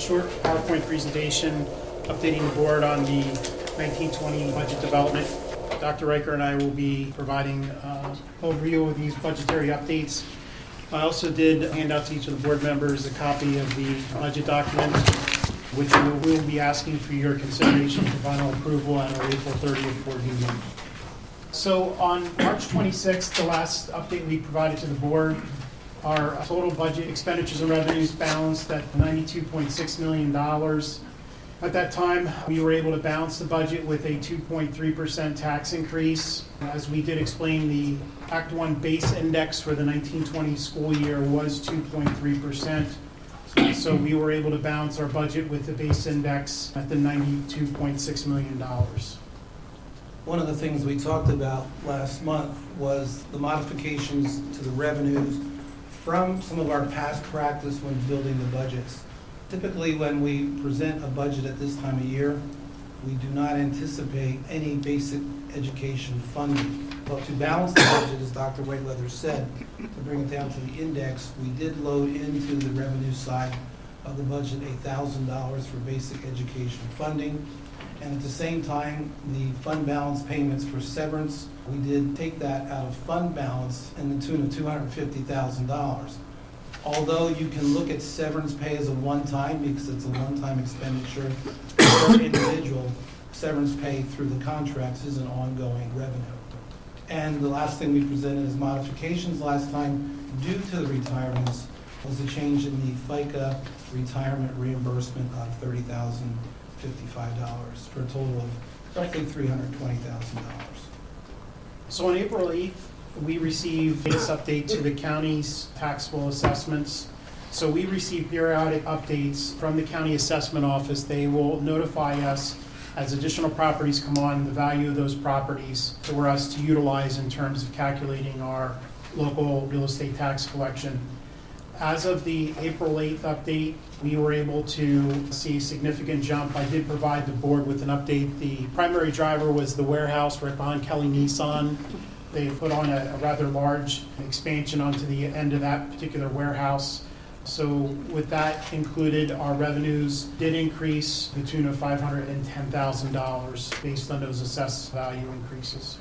short PowerPoint presentation updating the board on the 1920 budget development. Dr. Riker and I will be providing an overview of these budgetary updates. I also did hand out to each of the board members a copy of the budget document, which we will be asking for your consideration for final approval at our April 30th board meeting. So on March 26th, the last update we provided to the board, our total budget expenditures and revenues balanced at $92.6 million. At that time, we were able to balance the budget with a 2.3% tax increase. As we did explain, the Act 1 base index for the 1920 school year was 2.3%. So we were able to balance our budget with the base index at the $92.6 million. One of the things we talked about last month was the modifications to the revenues from some of our past practice when building the budgets. Typically, when we present a budget at this time of year, we do not anticipate any basic education funding. But to balance the budget, as Dr. Whiteleather said, to bring it down to the index, we did load into the revenue side of the budget $8,000 for basic education funding. And at the same time, the fund balance payments for severance, we did take that out of fund balance in the tune of $250,000. Although you can look at severance pay as a one-time, because it's a one-time expenditure per individual, severance pay through the contracts is an ongoing revenue. And the last thing we presented as modifications last time, due to the retirements, was a change in the FICA retirement reimbursement of $30,055 for a total of roughly $320,000. So on April 8th, we received this update to the county's taxable assessments. So we receive periodic updates from the county assessment office. They will notify us as additional properties come on, the value of those properties for us to utilize in terms of calculating our local real estate tax collection. As of the April 8th update, we were able to see a significant jump. I did provide the board with an update. The primary driver was the warehouse right behind Kelly Nissan. They put on a rather large expansion onto the end of that particular warehouse. So with that included, our revenues did increase to the tune of $510,000 based on those assessed value increases.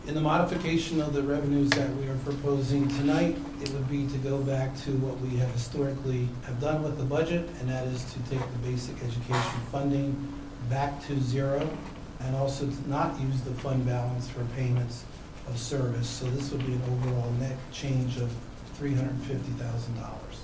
In the modification of the revenues that we are proposing tonight, it would be to go back to what we have historically have done with the budget, and that is to take the basic education funding back to zero, and also to not use the fund balance for payments of service. So this would be an overall net change of $350,000.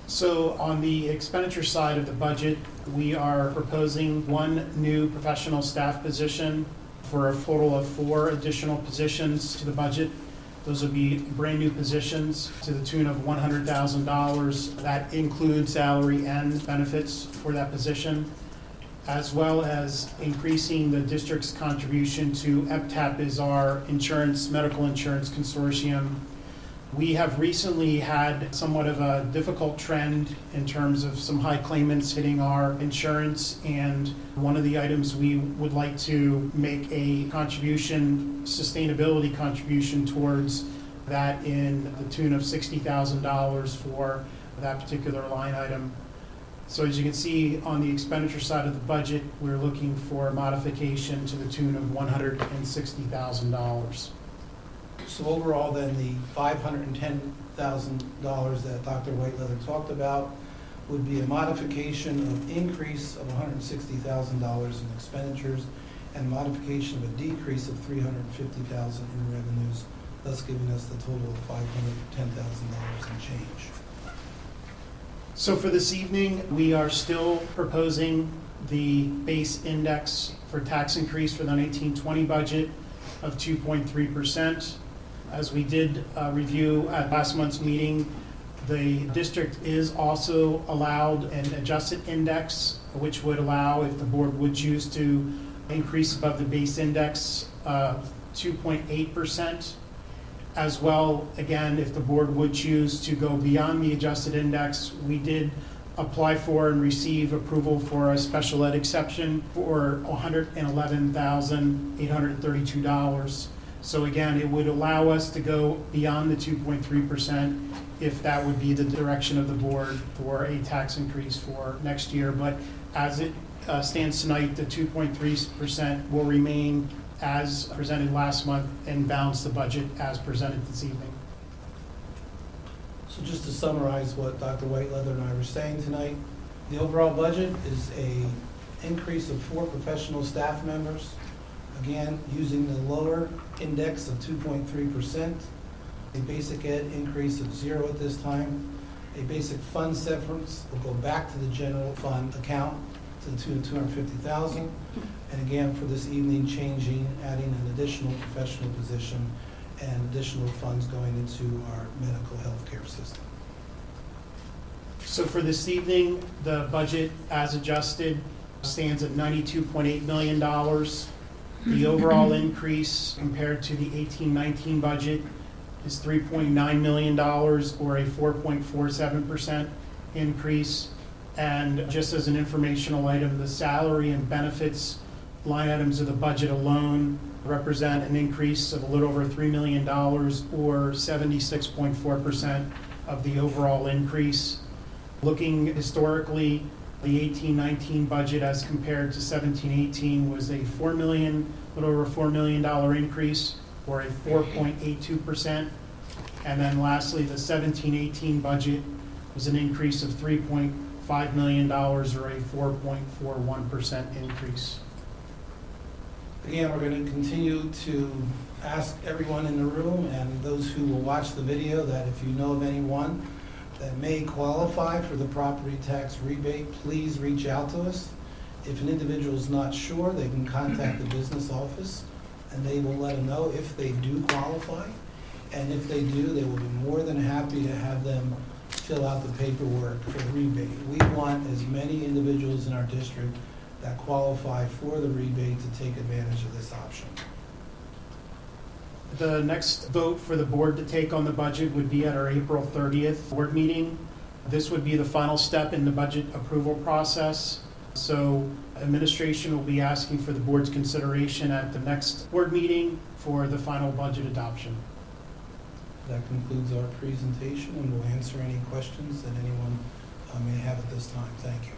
So on the expenditure side of the budget, we are proposing one new professional staff position for a total of 4 additional positions to the budget. Those would be brand new positions to the tune of $100,000. That includes salary and benefits for that position, as well as increasing the district's contribution to EPTAP, is our medical insurance consortium. We have recently had somewhat of a difficult trend in terms of some high claimants hitting our insurance, and one of the items we would like to make a contribution, sustainability contribution towards that in the tune of $60,000 for that particular line item. So as you can see on the expenditure side of the budget, we're looking for a modification to the tune of $160,000. So overall, then, the $510,000 that Dr. Whiteleather talked about would be a modification of increase of $160,000 in expenditures and modification of a decrease of $350,000 in revenues, thus giving us the total of $510,000 in change. So for this evening, we are still proposing the base index for tax increase for the 1920 budget of 2.3%. As we did review at last month's meeting, the district is also allowed an adjusted index, which would allow, if the board would choose to increase above the base index, 2.8%. As well, again, if the board would choose to go beyond the adjusted index, we did apply for and receive approval for a special ed exception for $111,832. So again, it would allow us to go beyond the 2.3% if that would be the direction of the board for a tax increase for next year. But as it stands tonight, the 2.3% will remain as presented last month and balance the budget as presented this evening. So just to summarize what Dr. Whiteleather and I were saying tonight, the overall budget is a increase of 4 professional staff members, again, using the lower index of 2.3%, a basic ed increase of 0 at this time, a basic fund severance will go back to the general fund account to the tune of $250,000, and again, for this evening, adding an additional professional position and additional funds going into our medical health care system. So for this evening, the budget as adjusted stands at $92.8 million. The overall increase compared to the 18-19 budget is $3.9 million, or a 4.47% increase. And just as an informational item, the salary and benefits line items of the budget alone represent an increase of a little over $3 million, or 76.4% of the overall increase. Looking historically, the 18-19 budget as compared to 17-18 was a little over $4 million increase, or a 4.82%. And then lastly, the 17-18 budget was an increase of $3.5 million, or a 4.41% increase. Again, we're going to continue to ask everyone in the room and those who will watch the video that if you know of anyone that may qualify for the property tax rebate, please reach out to us. If an individual is not sure, they can contact the business office and they will let them know if they do qualify. And if they do, they will be more than happy to have them fill out the paperwork for the rebate. We want as many individuals in our district that qualify for the rebate to take advantage of this option. The next vote for the board to take on the budget would be at our April 30th board meeting. This would be the final step in the budget approval process. So administration will be asking for the board's consideration at the next board meeting for the final budget adoption. That concludes our presentation, and we'll answer any questions that anyone may have at this time. Thank you.